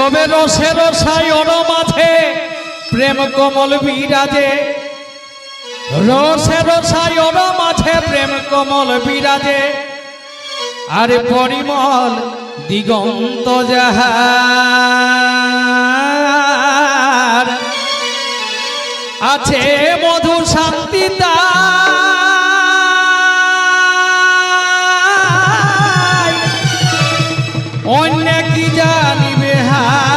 তবে রসে রসায়ন মাঝে প্রেম কমল বিরাজে, রসে রসায়ন মাঝে প্রেম কমল বিরাজে, আর পরিমল দিগন্ত যাহার আছে মধু শান্তি তাই, অন্য কি জানিবে হায়,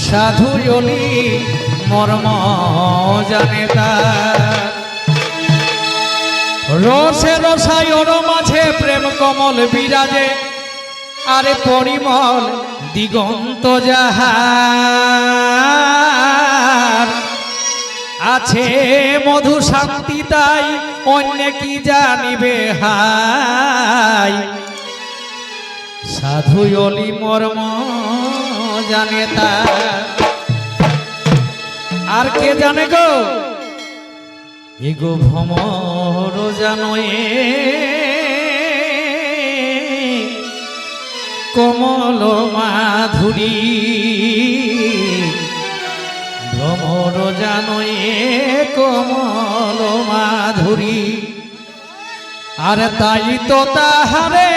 সাধু জলি মর্ম জানে তার। রসে রসায়ন মাঝে প্রেম কমল বিরাজে, আরে পরিমল দিগন্ত যাহার আছে মধু শান্তি তাই, অন্য কি জানিবে হাই, সাধু অলি মর্ম জানে তার। আর কে জানে গো এগো ভ্রমর জানয়ে কমল মাধুরী, ভ্রমর জানয়ে কমল মাধুরী, আর তাই তো তাহারে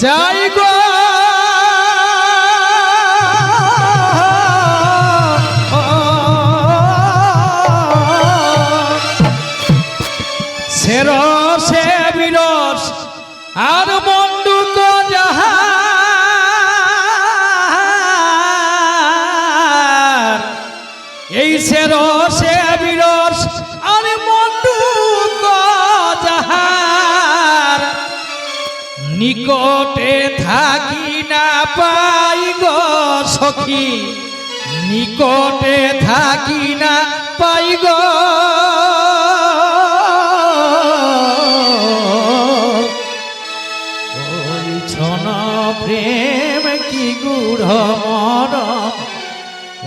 চাই গো রসে বিরস আর মন্ডুক যাহার, এই সে রসে বিরস আর মন্ডুক যাহার, নিকটে থাকি না পাই গো সখী, নিকটে থাকি না পাই গো, প্রেম কি গূঢ় মরম,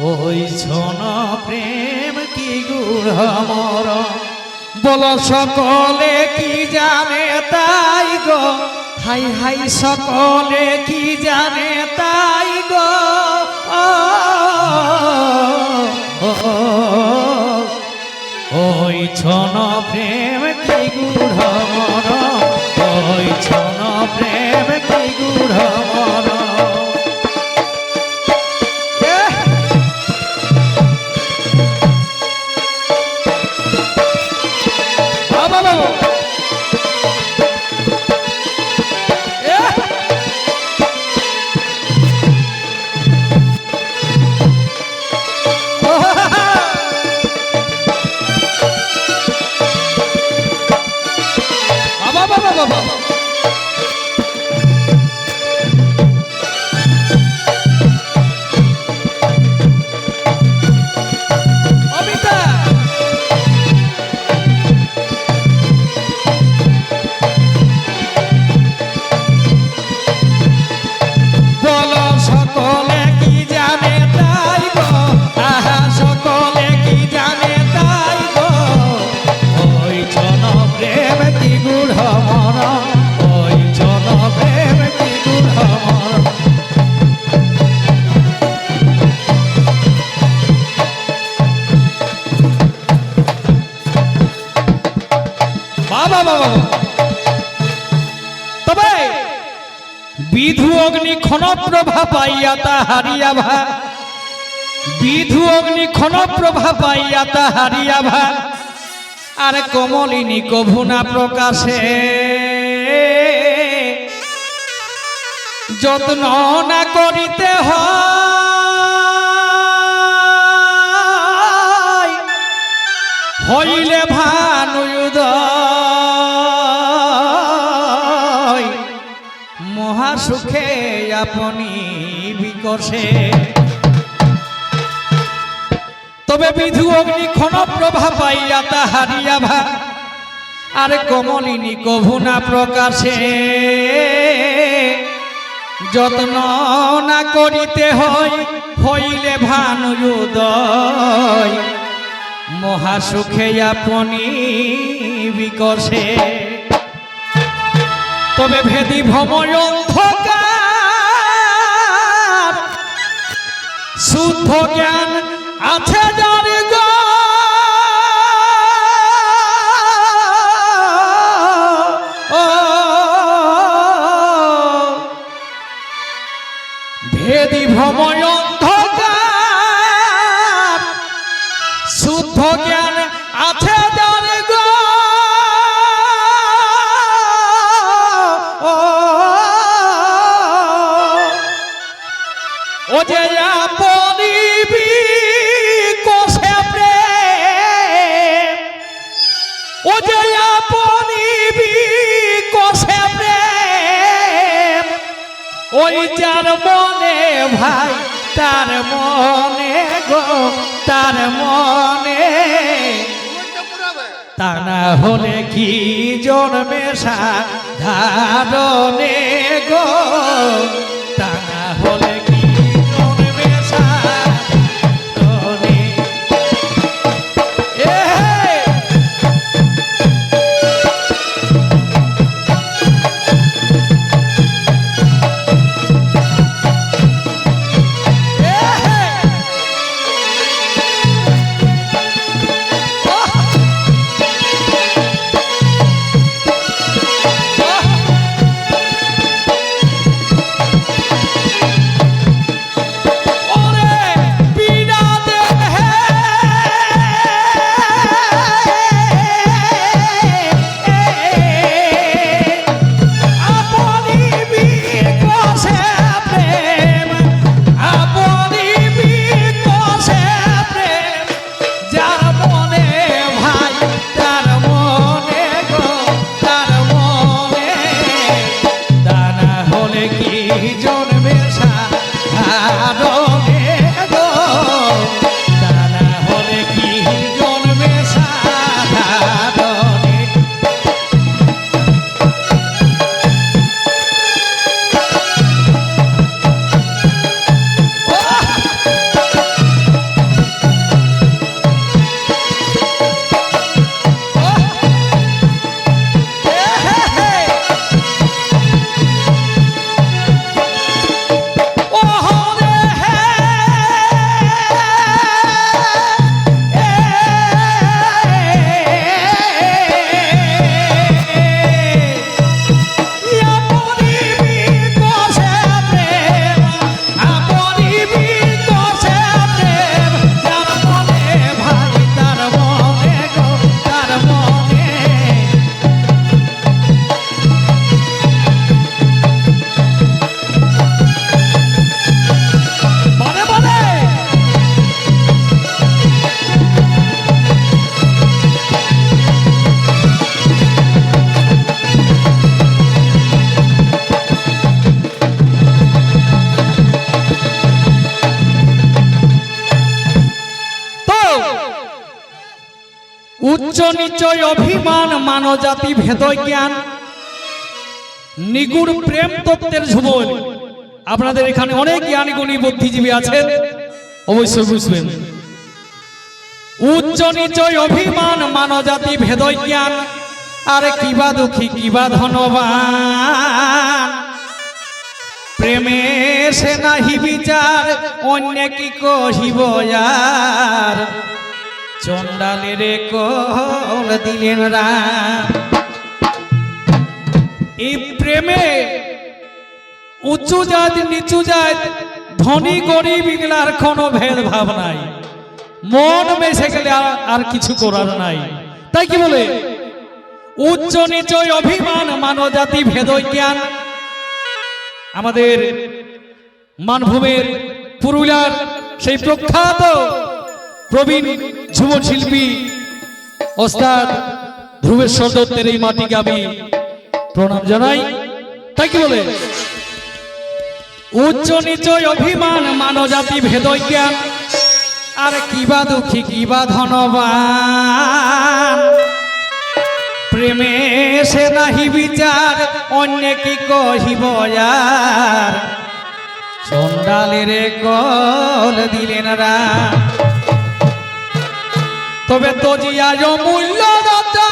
ওই ছন প্রেম কি গূঢ় মরম, বল সকলে কি জানে তাই গো, হাই হাই সকলে কি জানে তাই গো, ওই ছন প্রেম কি গূঢ় মরম, ওই ছন প্রেম কি গূঢ় মরম। তবে বিধু অগ্নি ক্ষণ প্রভা পাইয়া তা হারিয়া ভা, বিধু অগ্নি ক্ষণ প্রভা পাইয়া তা হারিয়া ভা, আর কমলিনী কভু না প্রকাশে, যত্ন না করিতে হয়, হইলে ভানুদয়, মহাসুখে আপনি বিকশে। তবে বিধু অগ্নি ক্ষণ প্রভা পাইয়া তা হারিয়া ভা, আর কমলিনী কভু না প্রকাশে, যত্ন না করিতে হয়, হইলে ভানুদয়, মহাসুখে আপনি বিকশে। তবে ভেদি ভ্রময় অন্ধকার শুদ্ধ জ্ঞান আছে যার গো ভেদি ভ্রময় অন্ধকার শুদ্ধ জ্ঞান আছে যার গো ও যে আপনি কোষে প্রেম ও যে আপনি কোষে প্রেম ওই যার মনে ভাই তার মনে গো তার মনে তা না হলে কি জন্মে সাধারণে গো তা না হলে কি জন্মে সাধারণে উচ্চ নিচয় অভিমান মানজাতি ভেদ জ্ঞান নিগুড় প্রেম তত্ত্বের ঝুমল। আপনাদের এখানে অনেক জ্ঞানী গুণী বুদ্ধিজীবী আছেন, অবশ্যই বুঝবেন। উচ্চ নিচয় অভিমান মানজাতি ভেদ জ্ঞান, আরে কিবা দুঃখী কিবা ধনবান, প্রেমে সে নাহি বিচার অন্য কি কহিব আর, চন্ডালের কল দিলেন রাম। এই প্রেমে উঁচু জাত নিচু জাত ধনী গরিব এগুলার কোনো ভেদভাব নাই, মন মেশে গেলে আর কিছু করার নাই। তাই কি বলে উচ্চ নিচয় অভিমান মানজাতি ভেদ জ্ঞান। আমাদের মানভূমের পুরুলিয়ার সেই প্রখ্যাত প্রবীণ যুব শিল্পী ওস্তাদ ধ্রুবেশ্বর দত্তের এই মাটিকে আমি প্রণাম জানাই। তাই কি বলে উচ্চ নিচয় অভিমান মানজাতি ভেদ জ্ঞান, আর কিবা দুঃখী কিবা ধনবান, প্রেমে সে নাহি বিচার অন্য কি কহিব আর, চন্ডালের কল দিলেন রাম। তবে তজিয়া মূল্য রতন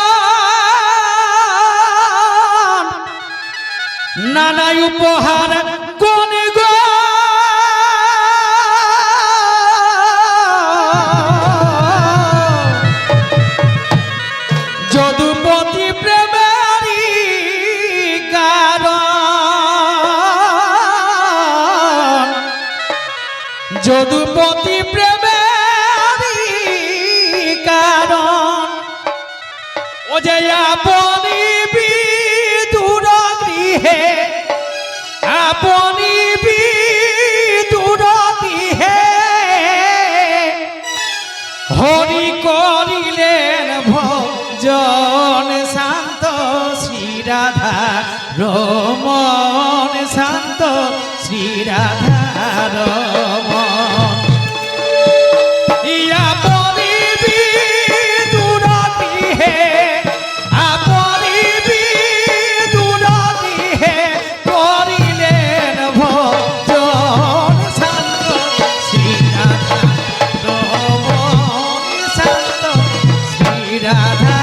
নানাই উপহার কোন গো যদুপতি প্রেমেরই কারণ যদুপতি প্রেমেরই কারণ ও যে আপনি বিদুর গৃহে আপনি বিদুর গৃহে হরি করিলেন ভজন শান্ত শ্রী রাধা রমন শান্ত শ্রী রাধা রমন ইয়া পরি বিদুর গৃহে আপনি বিদুর গৃহে করিলেন ভজন শান্ত শ্রী রাধা রমন শান্ত শ্রী রাধা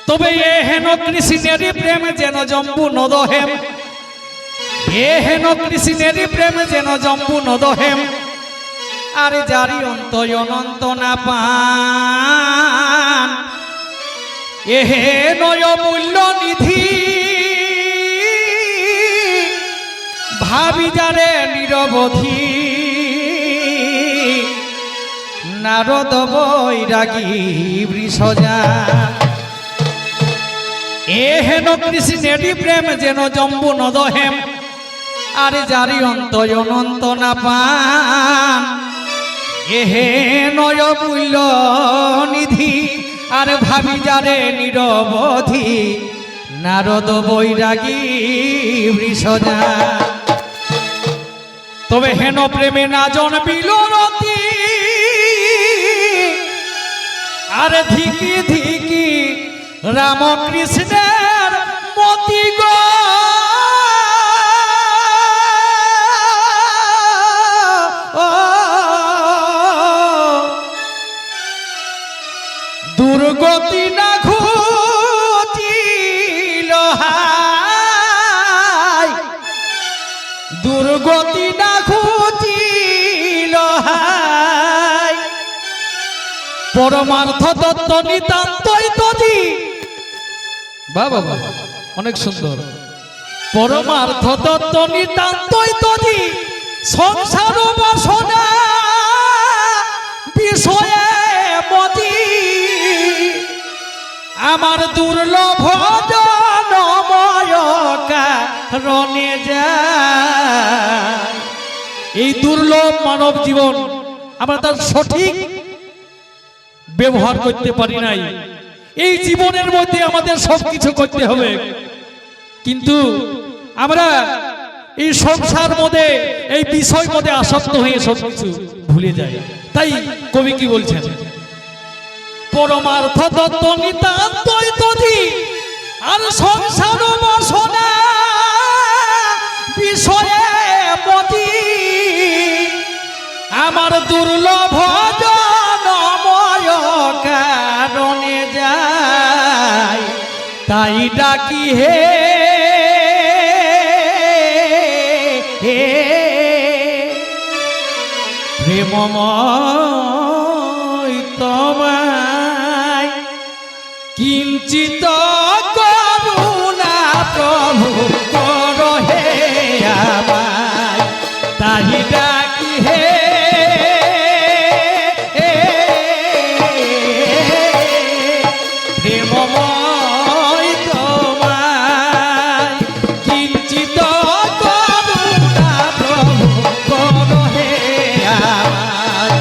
তবে এ হেন কৃষ্ণেরই প্রেম যেন জম্বু নদহেম এ হেন কৃষ্ণেরই প্রেম যেন জম্বু নদহেম আর জারি অন্ত অনন্ত না পান এ নয় মূল্য নিধি ভাবি যারে নিরবধি নারদ বৈরাগী বৃষজা এ হেন কৃষ্ণেরই প্রেম যেন জম্বু নদহেম আর জারি অন্ত অনন্ত না পান এহে নয় মূল্য নিধি আর ভাবি যারে নিরবধি নারদ বৈরাগী বৃষজা তবে হেন প্রেমে না জন্মিল রতি আর ধিকি ধিকি রামকৃষ্ণের মতি গো দুর্গতি না ঘুচিল হায় গতি না খুঁজিল হাই পরমার্থ তত্ত্ব নিতান্তই তজি বাবা বাবা অনেক সুন্দর পরমার্থ তত্ত্ব নিতান্তই তজি সংসার বাসনা বিষয়ে মতি আমার দুর্লভ জনময় কারণে যায় এই দুর্লভ মানব জীবন আমরা তার সঠিক ব্যবহার করতে পারি নাই এই জীবনের মধ্যে আমাদের সবকিছু করতে হবে কিন্তু আমরা এই সংসার মধ্যে এই বিষয় মধ্যে আসক্ত হয়ে সবকিছু ভুলে যাই তাই কবি কি বলছেন পরমার্থ তত্ত্ব নিতান্তই তজি আর সংসার বাসনা বিষয়ে মতি আমার দুর্লভ জনময় কারণে যায় তাই ডাকি হে প্রেমময় তোমায় কিঞ্চিত করুণা প্রভু করহে আমায় তাই ডাকি হে প্রেমময় তোমায় কিঞ্চিত করুণা প্রভু করহে আমায়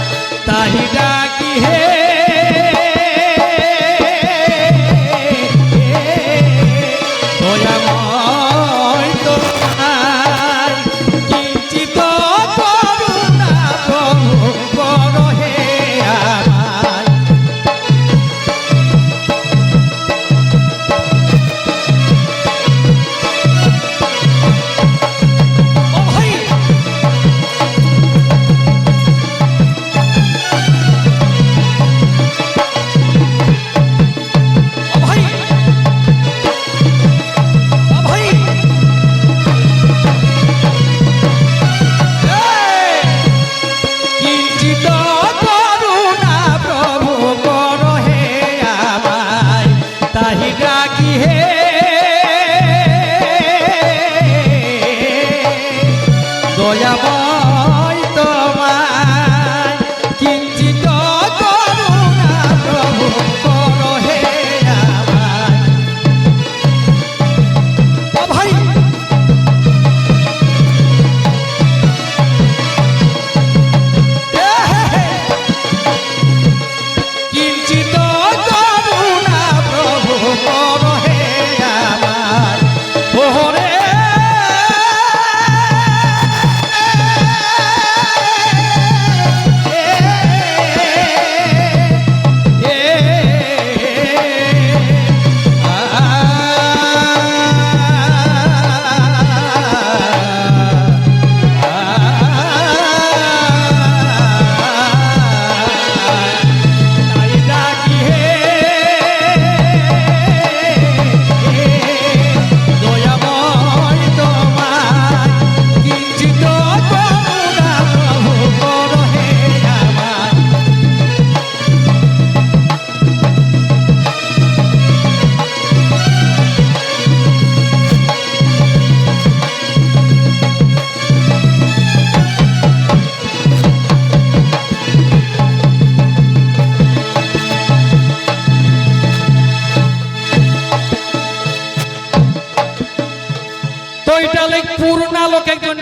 তাই ডাকি হে দয়াময় তোমায় কিঞ্চিত করুণা প্রভু করহে আমায় ও ভাই কিঞ্চিত করুণা প্রভু করহে আমায় ওরে তো এটা লাইক পূর্ণালোক একজন